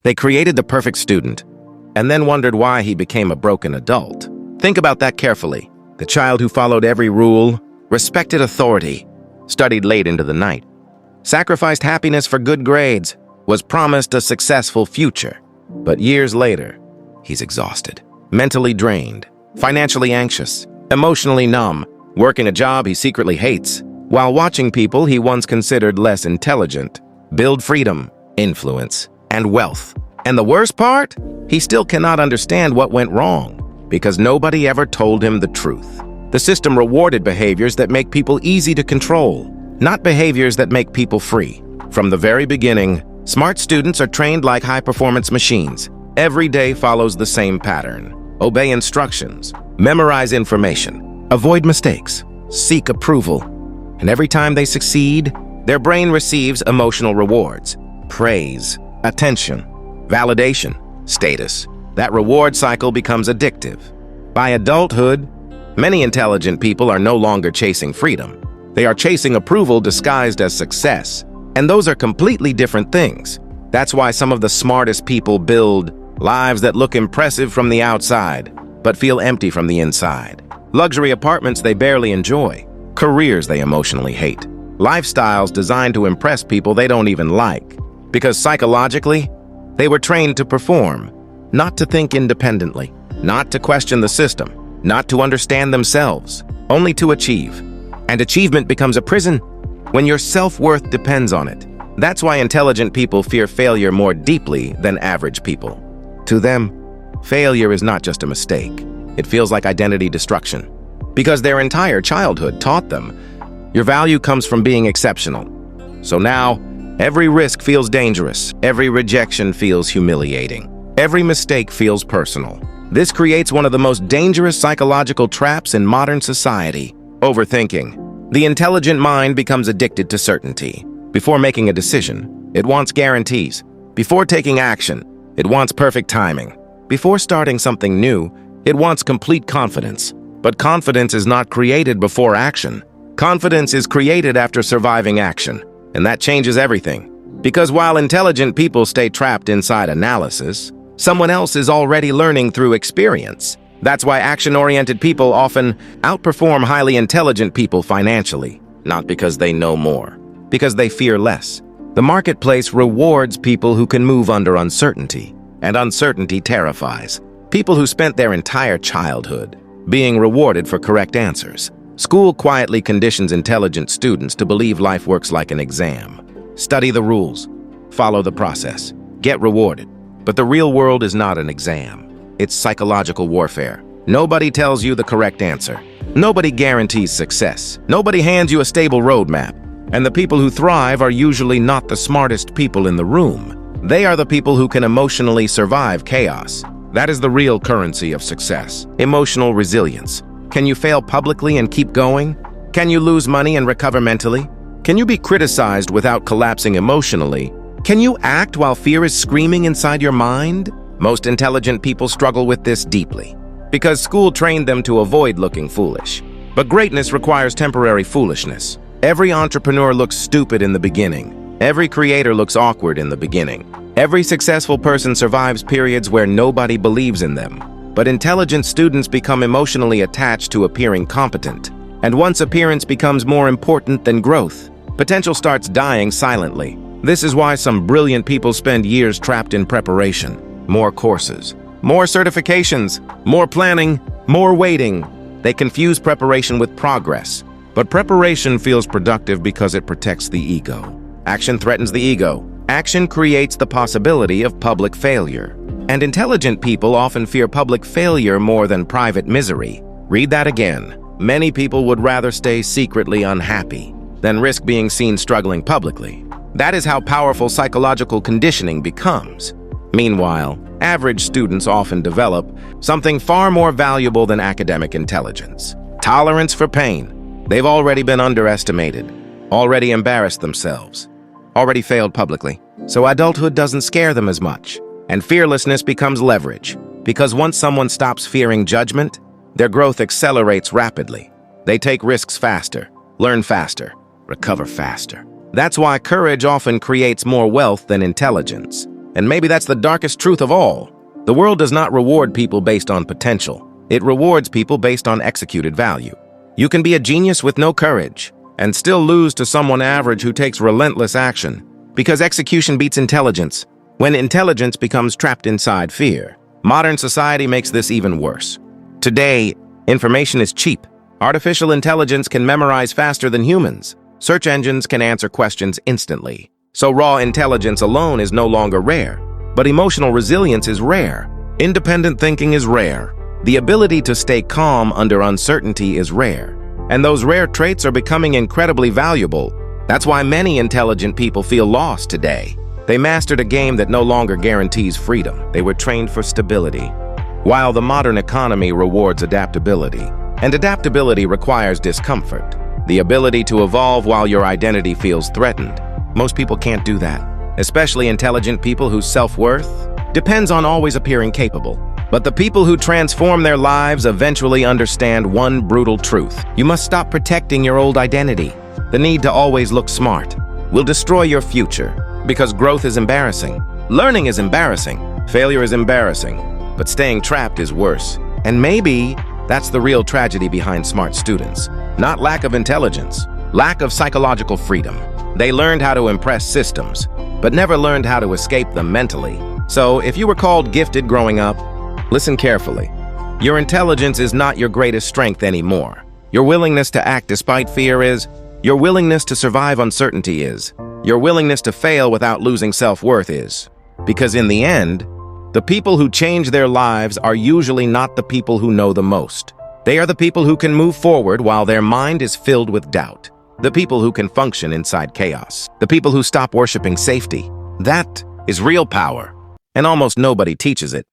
They created the perfect student, and then wondered why he became a broken adult. Think about that carefully. The child who followed every rule, respected authority, studied late into the night, sacrificed happiness for good grades, was promised a successful future. But years later, he's exhausted, mentally drained, financially anxious, emotionally numb, working a job he secretly hates, while watching people he once considered less intelligent build freedom, influence, and wealth. And the worst part? He still cannot understand what went wrong, because nobody ever told him the truth. The system rewarded behaviors that make people easy to control, not behaviors that make people free. From the very beginning, smart students are trained like high-performance machines. Every day follows the same pattern. Obey instructions, memorize information, avoid mistakes, seek approval. And every time they succeed, their brain receives emotional rewards, praise, attention, validation, status. That reward cycle becomes addictive. By adulthood, many intelligent people are no longer chasing freedom. They are chasing approval disguised as success. And those are completely different things. That's why some of the smartest people build lives that look impressive from the outside, but feel empty from the inside. Luxury apartments they barely enjoy, careers they emotionally hate, lifestyles designed to impress people they don't even like. Because psychologically, they were trained to perform, not to think independently, not to question the system, not to understand themselves, only to achieve. And achievement becomes a prison when your self-worth depends on it. That's why intelligent people fear failure more deeply than average people. To them, failure is not just a mistake. It feels like identity destruction. Because their entire childhood taught them, your value comes from being exceptional. So now, every risk feels dangerous. Every rejection feels humiliating. Every mistake feels personal. This creates one of the most dangerous psychological traps in modern society: overthinking. The intelligent mind becomes addicted to certainty. Before making a decision, it wants guarantees. Before taking action, it wants perfect timing. Before starting something new, it wants complete confidence. But confidence is not created before action. Confidence is created after surviving action. And that changes everything. Because while intelligent people stay trapped inside analysis, someone else is already learning through experience. That's why action-oriented people often outperform highly intelligent people financially. Not because they know more, because they fear less. The marketplace rewards people who can move under uncertainty, and uncertainty terrifies. People who spent their entire childhood being rewarded for correct answers. School quietly conditions intelligent students to believe life works like an exam. Study the rules, follow the process, get rewarded. But the real world is not an exam. It's psychological warfare. Nobody tells you the correct answer. Nobody guarantees success. Nobody hands you a stable roadmap. And the people who thrive are usually not the smartest people in the room. They are the people who can emotionally survive chaos. That is the real currency of success. Emotional resilience. Can you fail publicly and keep going? Can you lose money and recover mentally? Can you be criticized without collapsing emotionally? Can you act while fear is screaming inside your mind? Most intelligent people struggle with this deeply, because school trained them to avoid looking foolish. But greatness requires temporary foolishness. Every entrepreneur looks stupid in the beginning. Every creator looks awkward in the beginning. Every successful person survives periods where nobody believes in them. But intelligent students become emotionally attached to appearing competent. And once appearance becomes more important than growth, potential starts dying silently. This is why some brilliant people spend years trapped in preparation. More courses, more certifications, more planning, more waiting. They confuse preparation with progress. But preparation feels productive because it protects the ego. Action threatens the ego. Action creates the possibility of public failure. And intelligent people often fear public failure more than private misery. Read that again. Many people would rather stay secretly unhappy than risk being seen struggling publicly. That is how powerful psychological conditioning becomes. Meanwhile, average students often develop something far more valuable than academic intelligence: tolerance for pain. They've already been underestimated, already embarrassed themselves, already failed publicly. So adulthood doesn't scare them as much. And fearlessness becomes leverage, because once someone stops fearing judgment, their growth accelerates rapidly. They take risks faster, learn faster, recover faster. That's why courage often creates more wealth than intelligence. And maybe that's the darkest truth of all. The world does not reward people based on potential. It rewards people based on executed value. You can be a genius with no courage and still lose to someone average who takes relentless action, because execution beats intelligence when intelligence becomes trapped inside fear. Modern society makes this even worse. Today, information is cheap. Artificial intelligence can memorize faster than humans. Search engines can answer questions instantly. So raw intelligence alone is no longer rare. But emotional resilience is rare. Independent thinking is rare. The ability to stay calm under uncertainty is rare. And those rare traits are becoming incredibly valuable. That's why many intelligent people feel lost today. They mastered a game that no longer guarantees freedom. They were trained for stability. While the modern economy rewards adaptability, and adaptability requires discomfort, the ability to evolve while your identity feels threatened. Most people can't do that, especially intelligent people whose self-worth depends on always appearing capable. But the people who transform their lives eventually understand one brutal truth. You must stop protecting your old identity. The need to always look smart will destroy your future, because growth is embarrassing. Learning is embarrassing. Failure is embarrassing. But staying trapped is worse. And maybe that's the real tragedy behind smart students. Not lack of intelligence, lack of psychological freedom. They learned how to impress systems, but never learned how to escape them mentally. So if you were called gifted growing up, listen carefully. Your intelligence is not your greatest strength anymore. Your willingness to act despite fear is. Your willingness to survive uncertainty is. Your willingness to fail without losing self-worth is. Because in the end, the people who change their lives are usually not the people who know the most. They are the people who can move forward while their mind is filled with doubt. The people who can function inside chaos. The people who stop worshiping safety. That is real power, and almost nobody teaches it.